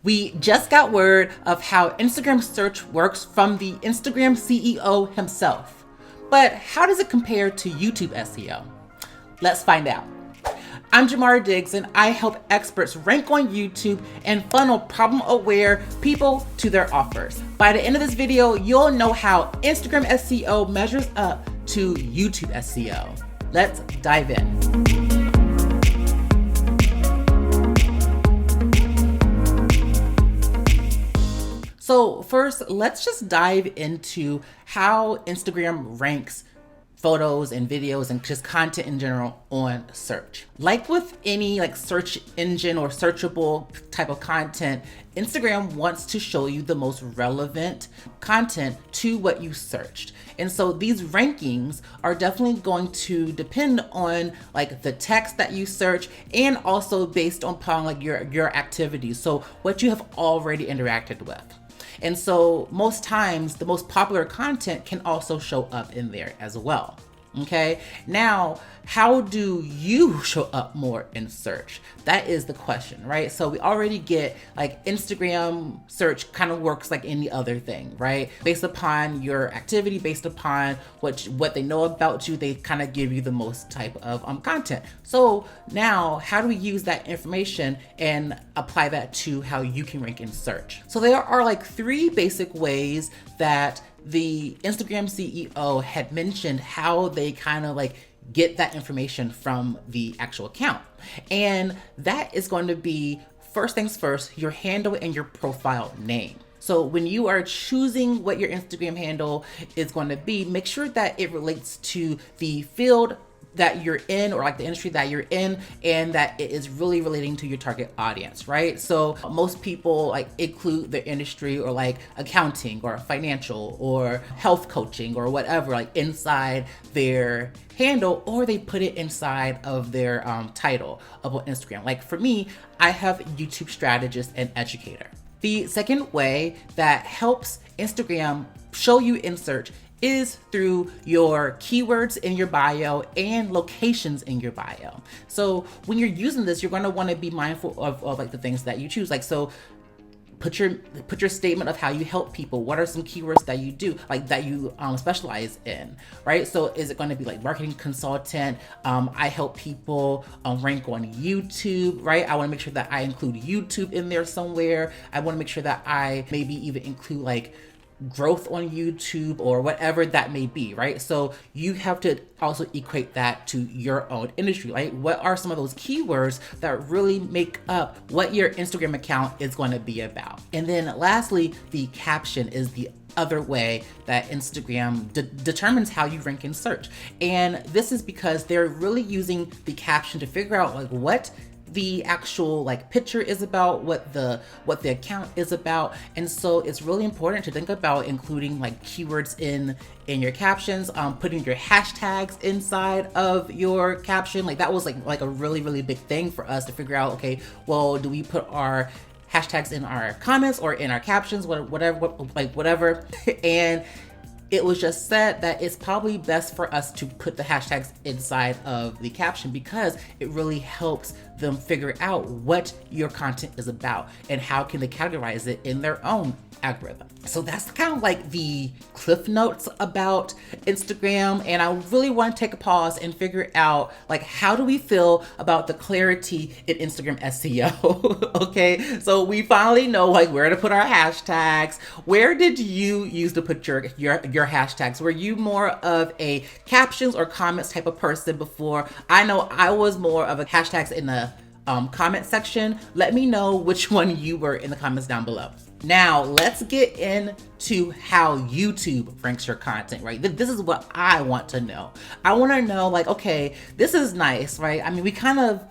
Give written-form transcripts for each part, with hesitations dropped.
We just got word of how Instagram search works from the Instagram CEO himself. But how does it compare to YouTube SEO? Let's find out. I'm Jamara Diggs, and I help experts rank on YouTube and funnel problem-aware people to their offers. By the end of this video, you'll know how Instagram SEO measures up to YouTube SEO. Let's dive in. So first, let's just dive into how Instagram ranks photos and videos and just content in general on search. Like with any search engine or searchable type of content, Instagram wants to show you the most relevant content to what you searched. And so these rankings are definitely going to depend on the text that you search, and also based upon your activities. So what you have already interacted with. And so most times the most popular content can also show up in there as well. Okay, now how do you show up more in search? That is the question, right? So we already get Instagram search kind of works like any other thing, right? Based upon your activity, based upon what they know about you, they kind of give you the most type of content. So now how do we use that information and apply that to how you can rank in search? So there are three basic ways that the Instagram CEO had mentioned how they kind of get that information from the actual account. And that is going to be, first things first, your handle and your profile name. So when you are choosing what your Instagram handle is going to be, make sure that it relates to the field that you're in, or the industry that you're in, and that it is really relating to your target audience, right? So most people include their industry or accounting or financial or health coaching or whatever inside their handle, or they put it inside of their title of Instagram. For me, I have YouTube strategist and educator. The second way that helps Instagram show you in search is through your keywords in your bio and locations in your bio. So when you're using this, you're going to want to be mindful of the things that you choose. So put your statement of how you help people. What are some keywords that you do, that you specialize in, right? So is it going to be marketing consultant? I help people rank on YouTube, right? I want to make sure that I include YouTube in there somewhere. I want to make sure that I maybe even include growth on YouTube or whatever that may be, right? So you have to also equate that to your own industry, right? What are some of those keywords that really make up what your Instagram account is going to be about? And then lastly, the caption is the other way that Instagram determines how you rank in search. And this is because they're really using the caption to figure out what the actual picture is about, what the account is about. And so it's really important to think about including keywords in your captions, putting your hashtags inside of your caption. That was a really big thing for us to figure out. Okay, well, do we put our hashtags in our comments or in our captions, whatever. And it was just said that it's probably best for us to put the hashtags inside of the caption, because it really helps them figure out what your content is about and how can they categorize it in their own algorithm. So that's kind of the cliff notes about Instagram. And I really want to take a pause and figure out how do we feel about the clarity in Instagram SEO? Okay, so we finally know where to put our hashtags. Where did you use to put your hashtags? Were you more of a captions or comments type of person before? I know I was more of a hashtags in the comment section. Let me know which one you were in the comments down below. Now let's get into how YouTube ranks your content, right? This is what I want to know. I want to know okay, this is nice, right? I mean, we kind of,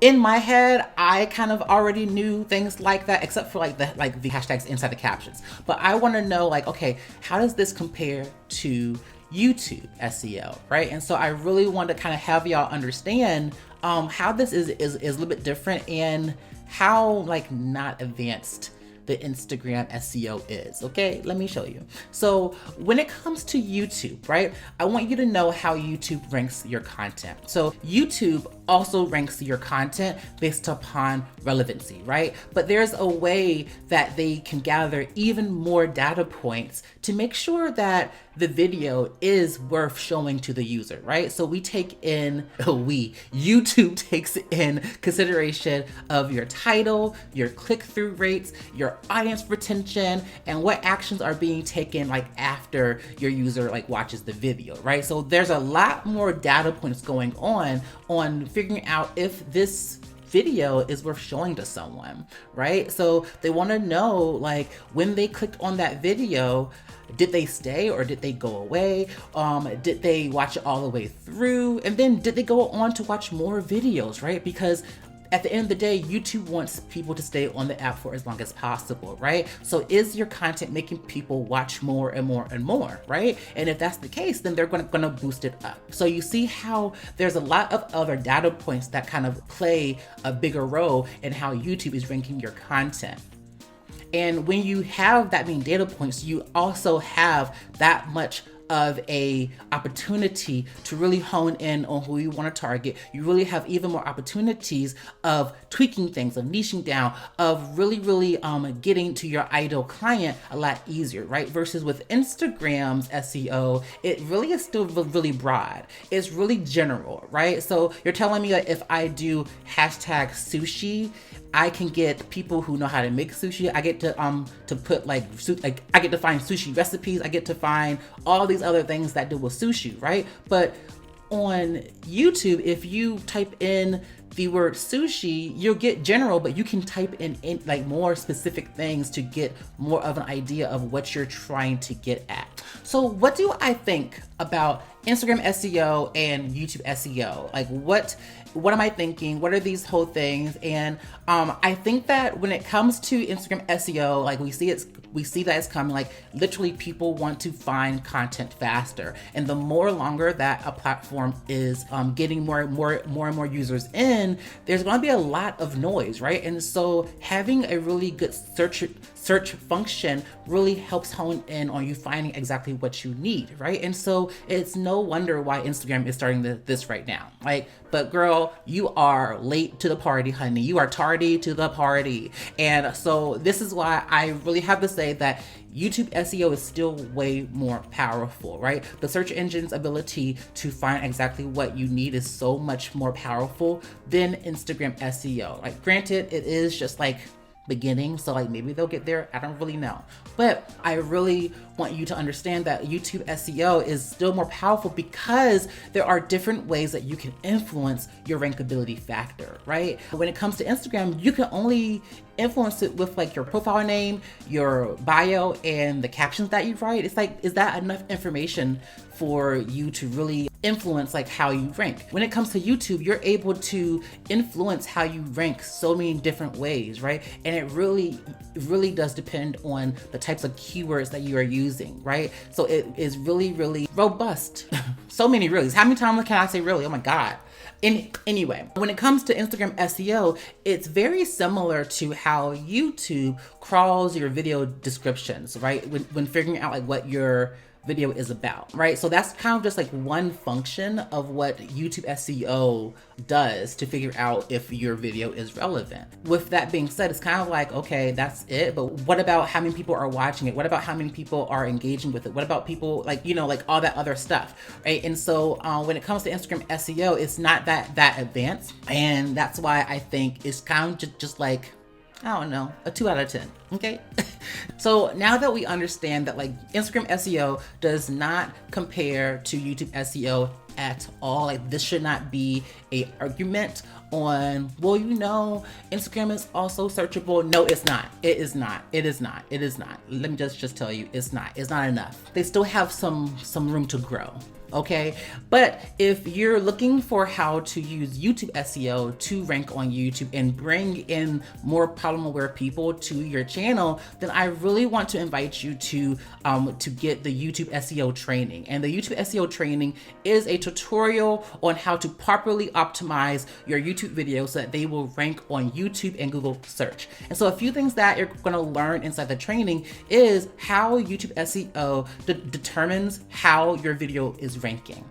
in my head, I kind of already knew things like that, except for the hashtags inside the captions. But I want to know okay, how does this compare to YouTube SEO, right? And so I really want to kind of have y'all understand how this is a little bit different, and how not advanced the Instagram SEO is. Okay, let me show you. So when it comes to YouTube, right, I want you to know how YouTube ranks your content. So YouTube also ranks your content based upon relevancy, right? But there's a way that they can gather even more data points to make sure that the video is worth showing to the user, right? So YouTube takes in consideration of your title, your click-through rates, your audience retention, and what actions are being taken like after your user like watches the video, right? So there's a lot more data points going on figuring out if this video is worth showing to someone, right? So they want to know, like, when they clicked on that video, did they stay or did they go away? Did they watch it all the way through? And then did they go on to watch more videos, right? Because at the end of the day, YouTube wants people to stay on the app for as long as possible, right? So is your content making people watch more and more and more, right? And if that's the case, then they're gonna boost it up. So you see how there's a lot of other data points that kind of play a bigger role in how YouTube is ranking your content. And when you have that many data points, you also have that much of a opportunity to really hone in on who you want to target. You really have even more opportunities of tweaking things, of niching down, of really getting to your ideal client a lot easier, right? Versus with Instagram's SEO, it really is still really broad. It's really general, right? So you're telling me that if I do hashtag sushi, I can get people who know how to make sushi. I get to put I get to find sushi recipes. I get to find all these other things that do with sushi, right? But on YouTube, if you type in the word sushi, you'll get general, but you can type in like more specific things to get more of an idea of what you're trying to get at. So what do I think about Instagram SEO and YouTube SEO? Like what am I thinking? What are these whole things? And I think that when it comes to Instagram SEO, like we see that it's coming. Like literally, people want to find content faster, and the longer that a platform is getting more and more users in, there's going to be a lot of noise, right? And so having a really good search function really helps hone in on you finding exactly what you need, right? And so it's no wonder why Instagram is starting this right now. Like, but girl, you are late to the party, honey. You are tardy to the party. And so this is why I really have to say that YouTube SEO is still way more powerful, right? The search engine's ability to find exactly what you need is so much more powerful than Instagram SEO. Like, granted, it is just like beginning, so like maybe they'll get there, I don't really know. But I really want you to understand that YouTube SEO is still more powerful because there are different ways that you can influence your rankability factor, right? When it comes to Instagram, you can only influence it with like your profile name, your bio, and the captions that you write. It's like, is that enough information for you to really influence like how you rank? When it comes to YouTube, you're able to influence how you rank so many different ways, right? And it really does depend on the types of keywords that you are using, right? So it is really robust. So many reallys. How many times can I say really? Oh my God. Anyway, when it comes to Instagram SEO, it's very similar to how YouTube crawls your video descriptions, right? When figuring out like what your video is about, right? So that's kind of just like one function of what YouTube SEO does to figure out if your video is relevant. With that being said, it's kind of like, okay, that's it, but what about how many people are watching it? What about how many people are engaging with it? What about people like, like all that other stuff, right? And so when it comes to Instagram SEO, it's not that advanced, and that's why I think it's kind of just like, I don't know, a 2 out of 10, okay? So now that we understand that like Instagram SEO does not compare to YouTube SEO at all, like this should not be a argument on, well, Instagram is also searchable. No, it's not. It is not. It is not. It is not. Let me just tell you, it's not. It's not enough. They still have some room to grow. okay? But if you're looking for how to use YouTube SEO to rank on YouTube and bring in more problem aware people to your channel, then I really want to invite you to get the YouTube SEO training. And the YouTube SEO training is a tutorial on how to properly optimize your YouTube videos so that they will rank on YouTube and Google search. And so a few things that you're going to learn inside the training is how YouTube SEO determines how your video is ranking.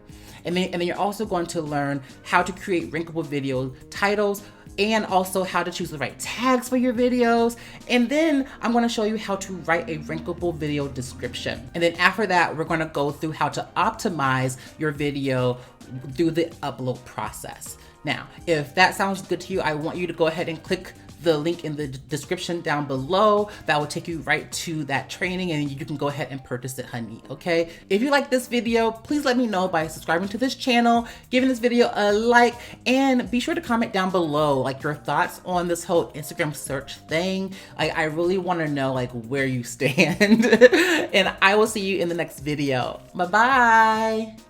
And then you're also going to learn how to create rankable video titles, and also how to choose the right tags for your videos. And then I'm going to show you how to write a rankable video description. And then after that, we're going to go through how to optimize your video through the upload process. Now, if that sounds good to you, I want you to go ahead and click the link in the description down below. That will take you right to that training, and you can go ahead and purchase it, honey, okay? If you like this video, please let me know by subscribing to this channel, giving this video a like, and be sure to comment down below like your thoughts on this whole Instagram search thing. I really want to know like where you stand. And I will see you in the next video. Bye-bye.